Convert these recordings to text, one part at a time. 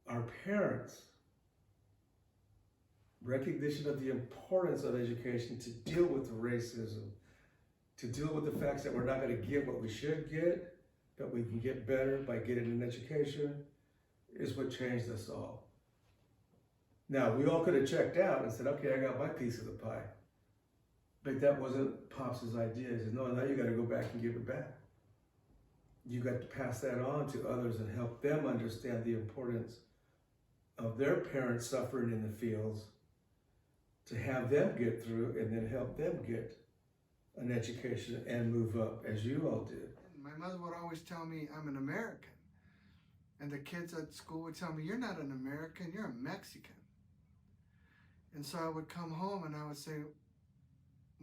our parents' recognition of the importance of education to deal with racism, to deal with the facts that we're not going to get what we should get, that we can get better by getting an education, is what changed us all. Now, we all could have checked out and said, okay, I got my piece of the pie. But that wasn't Pops' idea. He said, no, now you got to go back and give it back. You got to pass that on to others and help them understand the importance of their parents suffering in the fields, to have them get through and then help them get an education and move up as you all did. My mother would always tell me I'm an American. And the kids at school would tell me, you're not an American, you're a Mexican. And so I would come home and I would say,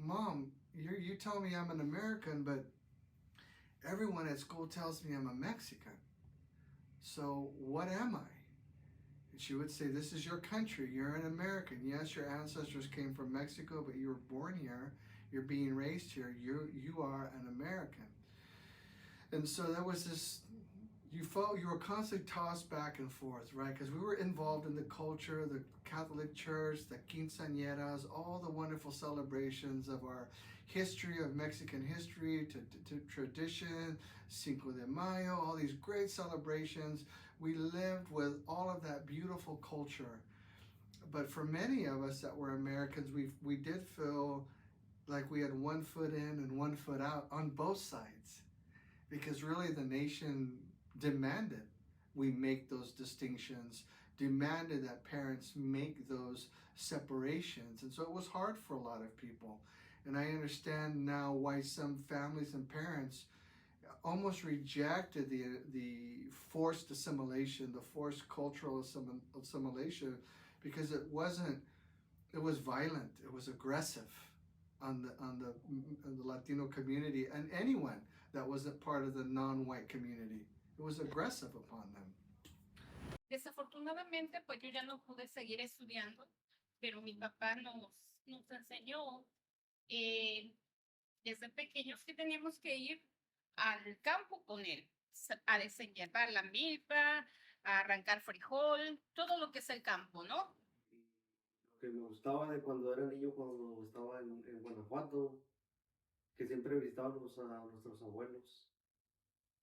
Mom, you tell me I'm an American, but everyone at school tells me I'm a Mexican. So what am I? And she would say, this is your country. You're an American. Yes, your ancestors came from Mexico, but you were born here. You're being raised here. You are an American. And so there was this, you were constantly tossed back and forth, right? Because we were involved in the culture, the Catholic Church, the quinceañeras, all the wonderful celebrations of our history, of Mexican history, to tradition, Cinco de Mayo, all these great celebrations. We lived with all of that beautiful culture. But for many of us that were Americans, we did feel like we had one foot in and one foot out on both sides. Because really the nation demanded we make those distinctions, demanded that parents make those separations. And so it was hard for a lot of people. And I understand now why some families and parents almost rejected the forced assimilation, the forced cultural assimilation, because it was violent, it was aggressive on the Latino community and anyone that wasn't part of the non-white community. It was aggressive upon them. Desafortunadamente, pues yo ya no pude seguir estudiando, pero mi papá nos enseñó desde pequeños que teníamos que ir al campo con él, a desenhiervar la milpa, a arrancar frijol, todo lo que es el campo, ¿no? Lo que me gustaba de cuando era niño, cuando estaba en Guanajuato, que siempre visitábamos a nuestros abuelos.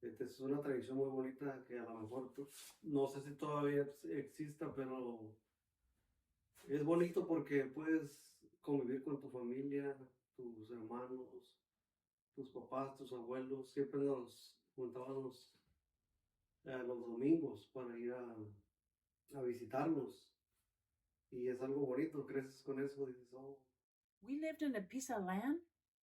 Es una tradición muy bonita que a lo mejor no sé si todavía exista, pero es bonito porque puedes convivir con tu familia, tus hermanos, tus papás, tus abuelos. Siempre nos juntábamos los domingos para ir a visitarnos. Y es algo bonito, creces con eso, dices, oh. We lived in a piece of land,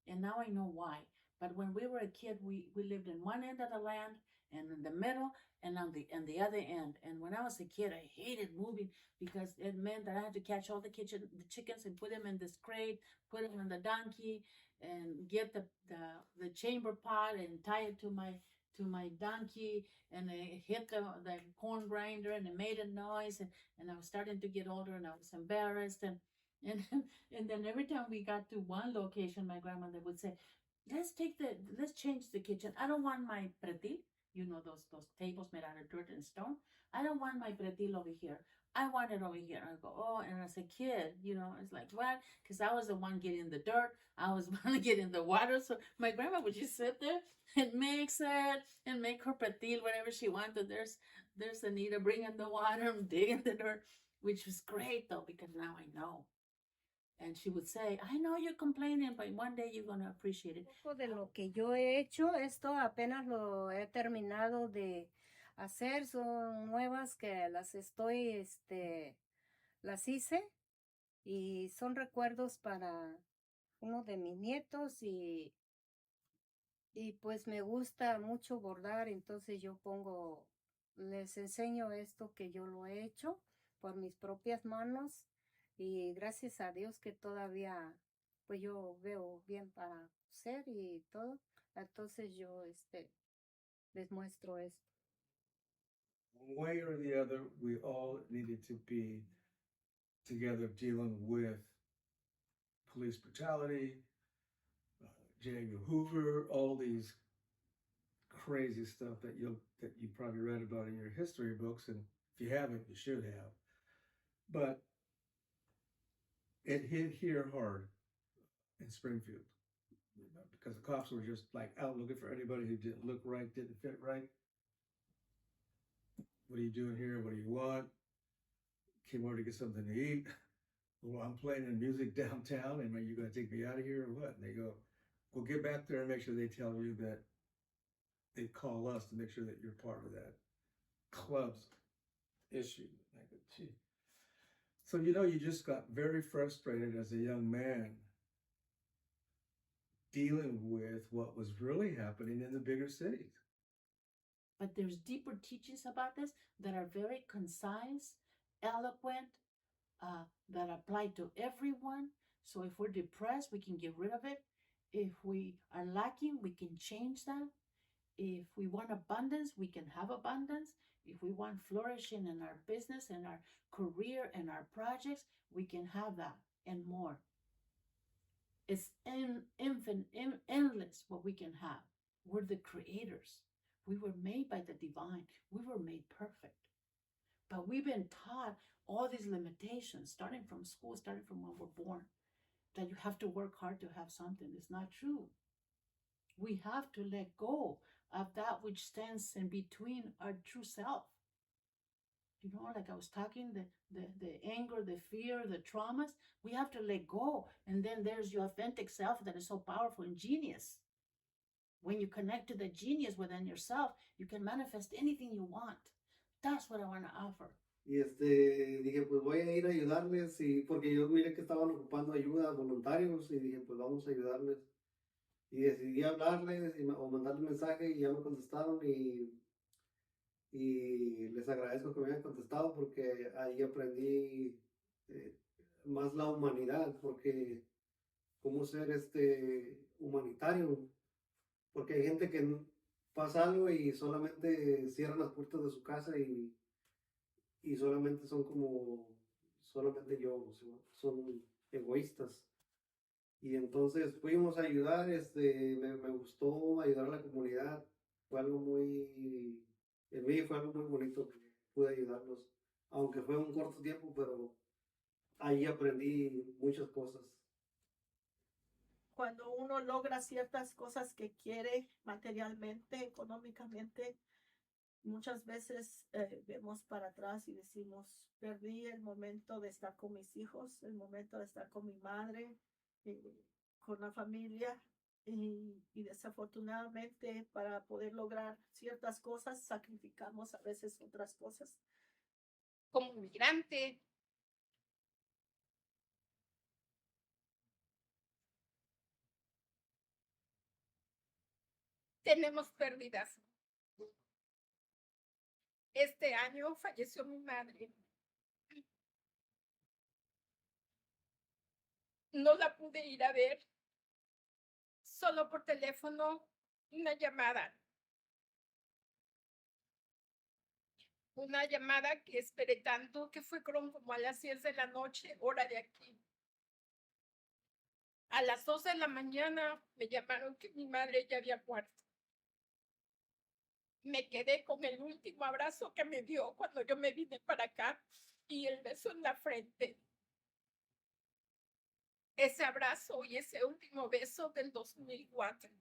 and now I know why. But when we were a kid, we lived in one end of the land, and in the middle, and on the other end. And when I was a kid, I hated moving because it meant that I had to catch all the chickens and put them in this crate, put them on the donkey, and get the chamber pot and tie it to my donkey, and I hit the corn grinder, and it made a noise, and I was starting to get older, and I was embarrassed, and then every time we got to one location, my grandmother would say, let's change the kitchen. I don't want my pretil, those tables made out of dirt and stone. I don't want my pretil over here. I want it over here. And I go, oh, and as a kid, it's like, what? Because I was the one getting the dirt. I was the one getting the water. So my grandma would just sit there and mix it and make her pretil whatever she wanted. There's Anita bringing the water and digging the dirt, which was great, though, because now I know. And she would say, I know you're complaining, but one day you're going to appreciate it. Un poco de lo que yo he hecho, esto apenas lo he terminado de hacer, son nuevas que las las hice y son recuerdos para uno de mis nietos y pues me gusta mucho bordar, entonces yo les enseño esto que yo lo he hecho por mis propias manos. Y gracias a Dios que todavía pues yo veo bien para coser y todo. Entonces yo les muestro esto. One way or the other, we all needed to be together dealing with police brutality, J. Edgar Hoover, all these crazy stuff that you probably read about in your history books, and If you haven't, you should have. But it hit here hard in Springfield because the cops were just like out looking for anybody who didn't look right, didn't fit right. What are you doing here? What do you want? Came over to get something to eat. Well, I'm playing music downtown, and are you going to take me out of here or what? And they go, well, get back there and make sure they tell you that they call us to make sure that you're part of that club's issue. I go, gee. So, you just got very frustrated as a young man dealing with what was really happening in the bigger cities. But there's deeper teachings about this that are very concise, eloquent, that apply to everyone. So if we're depressed, we can get rid of it. If we are lacking, we can change that. If we want abundance, we can have abundance. If we want flourishing in our business and our career and our projects, we can have that and more. It's infinite, endless what we can have. We're the creators. We were made by the divine. We were made perfect. But we've been taught all these limitations, starting from school, starting from when we're born, that you have to work hard to have something. It's not true. We have to let go of that which stands in between our true self. Like I was talking, the anger, the fear, the traumas, we have to let go. And then there's your authentic self that is so powerful and genius. When you connect to the genius within yourself, you can manifest anything you want. That's what I want to offer. Y dije, pues voy a ir a ayudarles, porque yo miré que estaban ocupando ayuda, voluntarios, y dije, pues vamos a ayudarles. Y decidí hablarles o mandarles mensaje y ya me contestaron y les agradezco que me hayan contestado porque ahí aprendí más la humanidad, porque cómo ser humanitario, porque hay gente que pasa algo y solamente cierran las puertas de su casa y solamente son solamente yo, o sea, son egoístas. Y entonces fuimos a ayudar, me gustó ayudar a la comunidad, fue algo en mí fue algo muy bonito que pude ayudarlos, aunque fue un corto tiempo, pero ahí aprendí muchas cosas. Cuando uno logra ciertas cosas que quiere materialmente, económicamente, muchas veces vemos para atrás y decimos, perdí el momento de estar con mis hijos, el momento de estar con mi madre, con la familia, y desafortunadamente para poder lograr ciertas cosas sacrificamos a veces otras cosas. Como migrante, tenemos pérdidas. Este año falleció mi madre. No la pude ir a ver, solo por teléfono, una llamada. Una llamada que esperé tanto, que fue como a las 10 de la noche, hora de aquí. A las 12 de la mañana me llamaron que mi madre ya había muerto. Me quedé con el último abrazo que me dio cuando yo me vine para acá y el beso en la frente. Ese abrazo y ese último beso del 2004.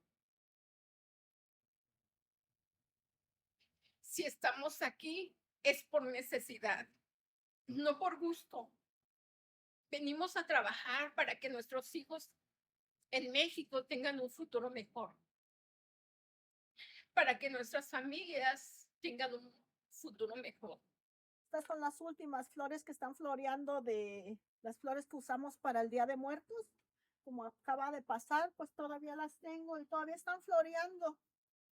Si estamos aquí es por necesidad, no por gusto. Venimos a trabajar para que nuestros hijos en México tengan un futuro mejor, para que nuestras familias tengan un futuro mejor. Estas son las últimas flores que están floreando, de las flores que usamos para el Día de Muertos. Como acaba de pasar, pues todavía las tengo y todavía están floreando.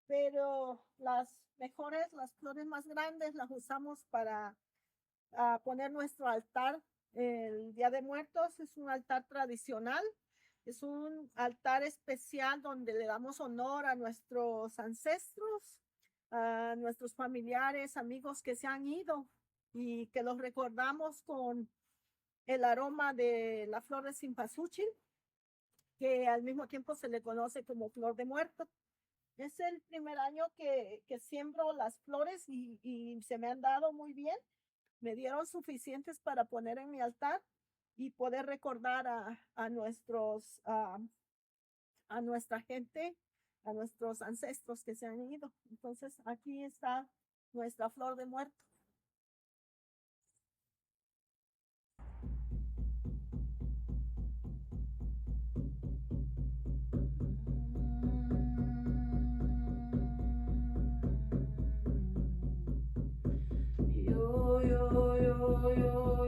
Pero las mejores, las flores más grandes, las usamos para poner nuestro altar el Día de Muertos. Es un altar tradicional. Es un altar especial donde le damos honor a nuestros ancestros, a nuestros familiares, amigos que se han ido, y que los recordamos con el aroma de la flor de cempasúchil, que al mismo tiempo se le conoce como flor de muerto. Es el primer año que siembro las flores y se me han dado muy bien. me dieron suficientes para poner en mi altar y poder recordar a nuestros, a nuestra gente, a nuestros ancestros que se han ido. Entonces aquí está nuestra flor de muerto. Yo, yo, yo, yo.